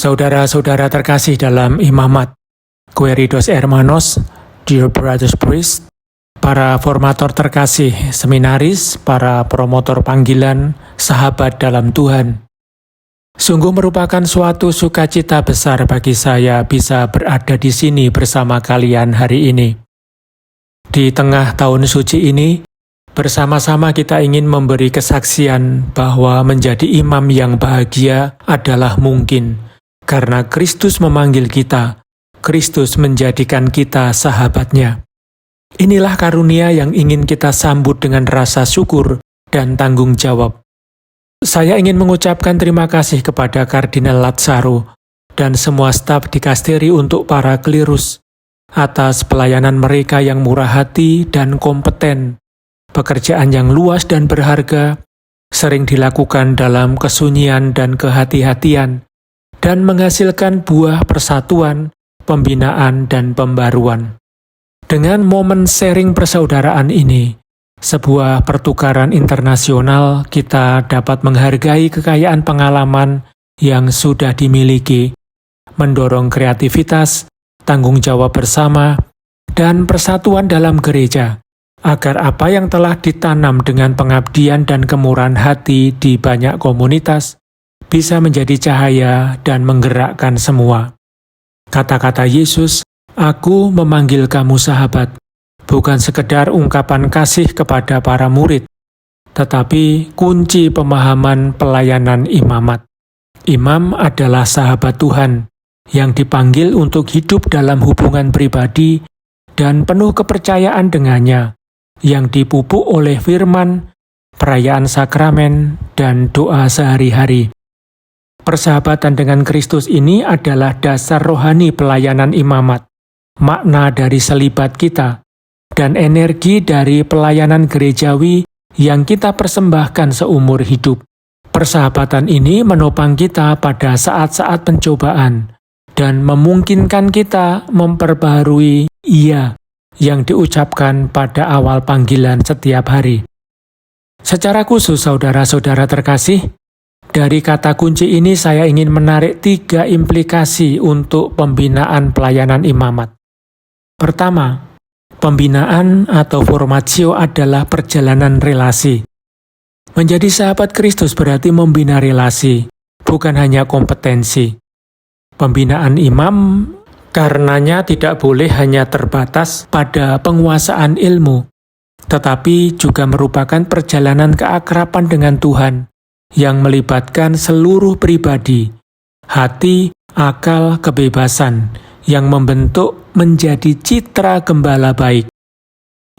Saudara-saudara terkasih dalam imamat, Queridos Hermanos, Dear Brothers Priest, para formator terkasih, seminaris, para promotor panggilan, sahabat dalam Tuhan. Sungguh merupakan suatu sukacita besar bagi saya bisa berada di sini bersama kalian hari ini. Di tengah tahun suci ini, bersama-sama kita ingin memberi kesaksian bahwa menjadi imam yang bahagia adalah mungkin, karena Kristus memanggil kita, Kristus menjadikan kita sahabatnya. Inilah karunia yang ingin kita sambut dengan rasa syukur dan tanggung jawab. Saya ingin mengucapkan terima kasih kepada Kardinal Lazzaro dan semua staf dikasteri untuk para klerus atas pelayanan mereka yang murah hati dan kompeten. Pekerjaan yang luas dan berharga sering dilakukan dalam kesunyian dan kehati-hatian dan menghasilkan buah persatuan, pembinaan, dan pembaruan. Dengan momen sharing persaudaraan ini, sebuah pertukaran internasional, kita dapat menghargai kekayaan pengalaman yang sudah dimiliki, mendorong kreativitas, tanggung jawab bersama, dan persatuan dalam gereja, agar apa yang telah ditanam dengan pengabdian dan kemurahan hati di banyak komunitas bisa menjadi cahaya dan menggerakkan semua. Kata-kata Yesus, "Aku memanggil kamu sahabat," bukan sekedar ungkapan kasih kepada para murid, tetapi kunci pemahaman pelayanan imamat. Imam adalah sahabat Tuhan yang dipanggil untuk hidup dalam hubungan pribadi dan penuh kepercayaan dengannya, yang dipupuk oleh firman, perayaan sakramen, dan doa sehari-hari. Persahabatan dengan Kristus ini adalah dasar rohani pelayanan imamat, makna dari selibat kita, dan energi dari pelayanan gerejawi yang kita persembahkan seumur hidup. Persahabatan ini menopang kita pada saat-saat pencobaan dan memungkinkan kita memperbaharui "iya" yang diucapkan pada awal panggilan setiap hari. Secara khusus, saudara-saudara terkasih, dari kata kunci ini saya ingin menarik 3 implikasi untuk pembinaan pelayanan imamat. Pertama, pembinaan atau formatio adalah perjalanan relasi. Menjadi sahabat Kristus berarti membina relasi, bukan hanya kompetensi. Pembinaan imam karenanya tidak boleh hanya terbatas pada penguasaan ilmu, tetapi juga merupakan perjalanan keakraban dengan Tuhan yang melibatkan seluruh pribadi, hati, akal, kebebasan, yang membentuk menjadi citra gembala baik.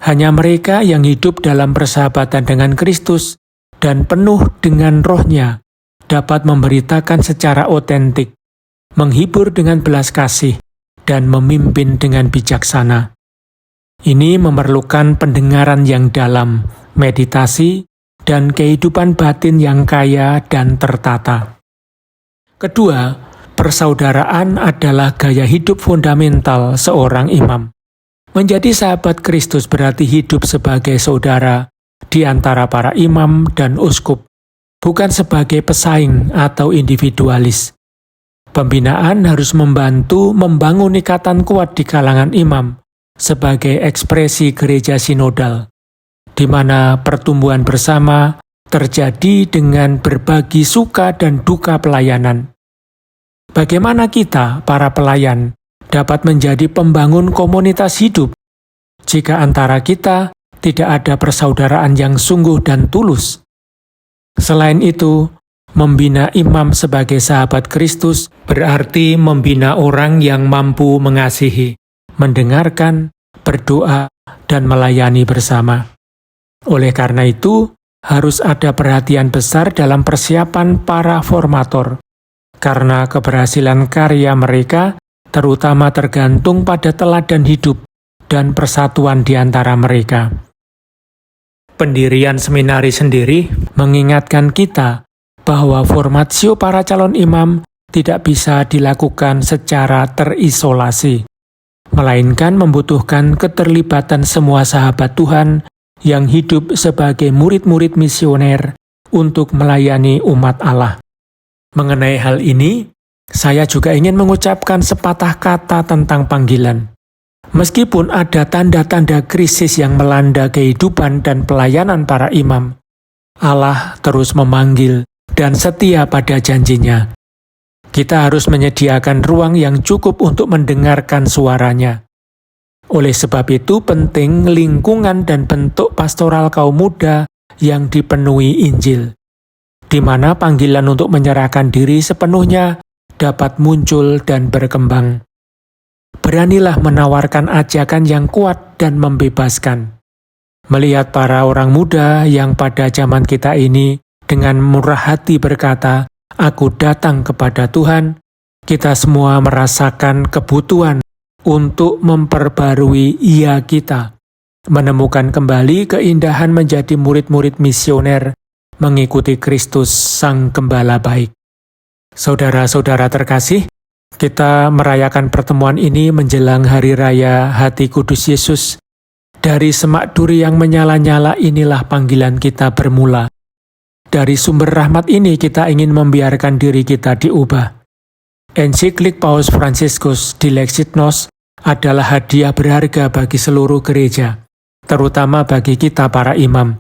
Hanya mereka yang hidup dalam persahabatan dengan Kristus dan penuh dengan Roh-Nya dapat memberitakan secara otentik, menghibur dengan belas kasih, dan memimpin dengan bijaksana. Ini memerlukan pendengaran yang dalam, meditasi, dan kehidupan batin yang kaya dan tertata. Kedua, persaudaraan adalah gaya hidup fundamental seorang imam. Menjadi sahabat Kristus berarti hidup sebagai saudara di antara para imam dan uskup, bukan sebagai pesaing atau individualis. Pembinaan harus membantu membangun ikatan kuat di kalangan imam sebagai ekspresi gereja sinodal, di mana pertumbuhan bersama terjadi dengan berbagi suka dan duka pelayanan. Bagaimana kita, para pelayan, dapat menjadi pembangun komunitas hidup jika antara kita tidak ada persaudaraan yang sungguh dan tulus? Selain itu, membina imam sebagai sahabat Kristus berarti membina orang yang mampu mengasihi, mendengarkan, berdoa, dan melayani bersama. Oleh karena itu, harus ada perhatian besar dalam persiapan para formator, karena keberhasilan karya mereka terutama tergantung pada teladan hidup dan persatuan di antara mereka. Pendirian seminari sendiri mengingatkan kita bahwa formatio para calon imam tidak bisa dilakukan secara terisolasi, melainkan membutuhkan keterlibatan semua sahabat Tuhan yang hidup sebagai murid-murid misioner untuk melayani umat Allah. Mengenai hal ini, Saya juga ingin mengucapkan sepatah kata tentang panggilan. Meskipun ada tanda-tanda krisis yang melanda kehidupan dan pelayanan para imam, Allah terus memanggil dan setia pada janjinya. Kita harus menyediakan ruang yang cukup untuk mendengarkan suaranya. Oleh sebab itu penting lingkungan dan bentuk pastoral kaum muda yang dipenuhi Injil, di mana panggilan untuk menyerahkan diri sepenuhnya dapat muncul dan berkembang. Beranilah menawarkan ajakan yang kuat dan membebaskan. Melihat para orang muda yang pada zaman kita ini dengan murah hati berkata, "Aku datang kepada Tuhan," kita semua merasakan kebutuhan untuk memperbarui ia kita, menemukan kembali keindahan menjadi murid-murid misioner, mengikuti Kristus Sang Gembala baik. Saudara-saudara terkasih, kita merayakan pertemuan ini menjelang Hari Raya Hati Kudus Yesus. Dari semak duri yang menyala-nyala inilah panggilan kita bermula. Dari sumber rahmat ini kita ingin membiarkan diri kita diubah. Ensiklik Paus Fransiskus Dilexit Nos adalah hadiah berharga bagi seluruh gereja, terutama bagi kita para imam.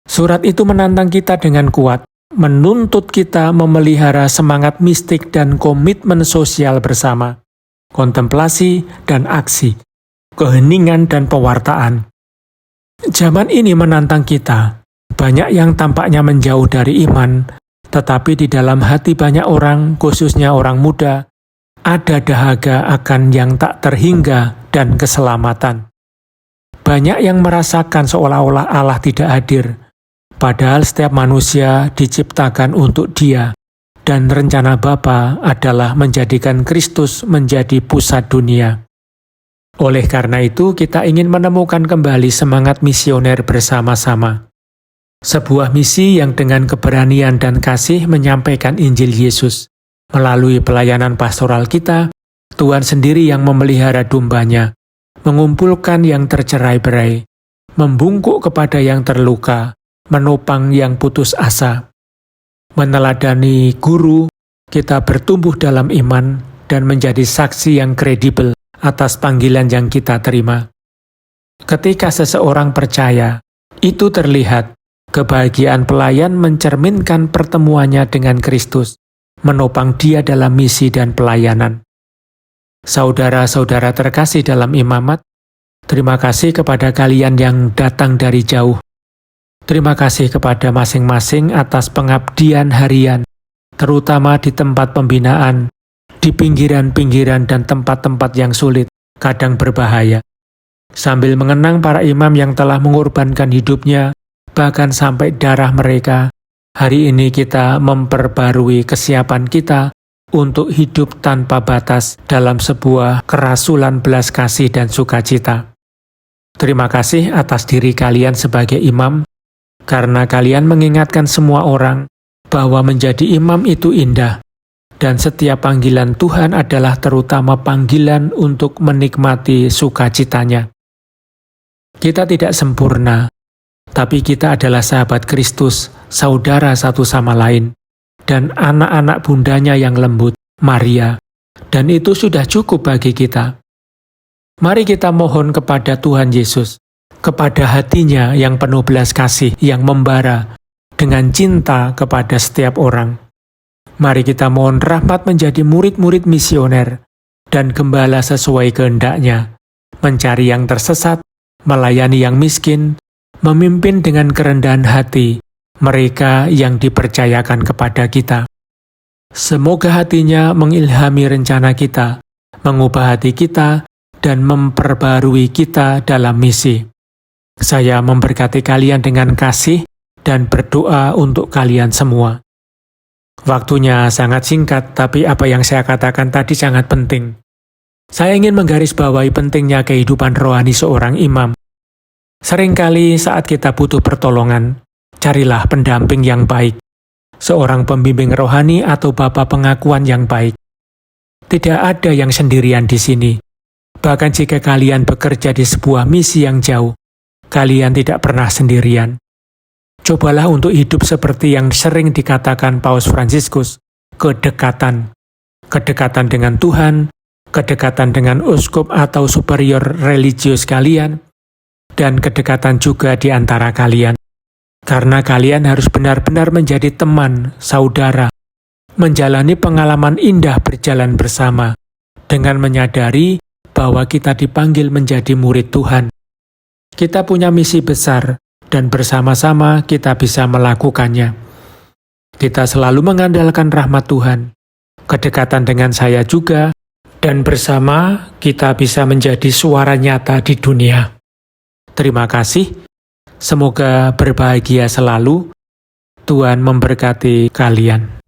Surat itu menantang kita dengan kuat, menuntut kita memelihara semangat mistik dan komitmen sosial bersama, kontemplasi dan aksi, keheningan dan pewartaan. Zaman ini menantang kita. Banyak yang tampaknya menjauh dari iman, tetapi di dalam hati banyak orang, khususnya orang muda, ada dahaga akan yang tak terhingga dan keselamatan. Banyak yang merasakan seolah-olah Allah tidak hadir, padahal setiap manusia diciptakan untuk Dia, dan rencana Bapa adalah menjadikan Kristus menjadi pusat dunia. Oleh karena itu, kita ingin menemukan kembali semangat misioner bersama-sama. Sebuah misi yang dengan keberanian dan kasih menyampaikan Injil Yesus. Melalui pelayanan pastoral kita, Tuhan sendiri yang memelihara dombanya, mengumpulkan yang tercerai-berai, membungkuk kepada yang terluka, menopang yang putus asa. Meneladani guru, kita bertumbuh dalam iman dan menjadi saksi yang kredibel atas panggilan yang kita terima. Ketika seseorang percaya, itu terlihat. Kebahagiaan pelayan mencerminkan pertemuannya dengan Kristus, menopang dia dalam misi dan pelayanan. Saudara-saudara terkasih dalam imamat, terima kasih kepada kalian yang datang dari jauh. Terima kasih kepada masing-masing atas pengabdian harian, terutama di tempat pembinaan, di pinggiran-pinggiran dan tempat-tempat yang sulit, kadang berbahaya. Sambil mengenang para imam yang telah mengorbankan hidupnya, bahkan sampai darah mereka, hari ini kita memperbarui kesiapan kita untuk hidup tanpa batas dalam sebuah kerasulan belas kasih dan sukacita. Terima kasih atas diri kalian sebagai imam, karena kalian mengingatkan semua orang bahwa menjadi imam itu indah, dan setiap panggilan Tuhan adalah terutama panggilan untuk menikmati sukacitanya. Kita tidak sempurna, tapi kita adalah sahabat Kristus, saudara satu sama lain, dan anak-anak bundanya yang lembut, Maria, dan itu sudah cukup bagi kita. Mari kita mohon kepada Tuhan Yesus, kepada hatinya yang penuh belas kasih, yang membara, dengan cinta kepada setiap orang. Mari kita mohon rahmat menjadi murid-murid misioner, dan gembala sesuai kehendaknya, mencari yang tersesat, melayani yang miskin, memimpin dengan kerendahan hati mereka yang dipercayakan kepada kita. Semoga hatinya mengilhami rencana kita, mengubah hati kita, dan memperbarui kita dalam misi. Saya memberkati kalian dengan kasih dan berdoa untuk kalian semua. Waktunya sangat singkat, tapi apa yang saya katakan tadi sangat penting. Saya ingin menggarisbawahi pentingnya kehidupan rohani seorang imam. Seringkali saat kita butuh pertolongan, carilah pendamping yang baik, seorang pembimbing rohani atau bapa pengakuan yang baik. Tidak ada yang sendirian di sini. Bahkan jika kalian bekerja di sebuah misi yang jauh, kalian tidak pernah sendirian. Cobalah untuk hidup seperti yang sering dikatakan Paus Fransiskus, kedekatan. kedekatan dengan Tuhan, kedekatan dengan uskup atau superior religius kalian, dan kedekatan juga di antara kalian. Karena kalian harus benar-benar menjadi teman, saudara, menjalani pengalaman indah berjalan bersama, dengan menyadari bahwa kita dipanggil menjadi murid Tuhan. Kita punya misi besar, dan bersama-sama kita bisa melakukannya. Kita selalu mengandalkan rahmat Tuhan, kedekatan dengan saya juga, dan bersama kita bisa menjadi suara nyata di dunia. Terima kasih. Semoga berbahagia selalu. Tuhan memberkati kalian.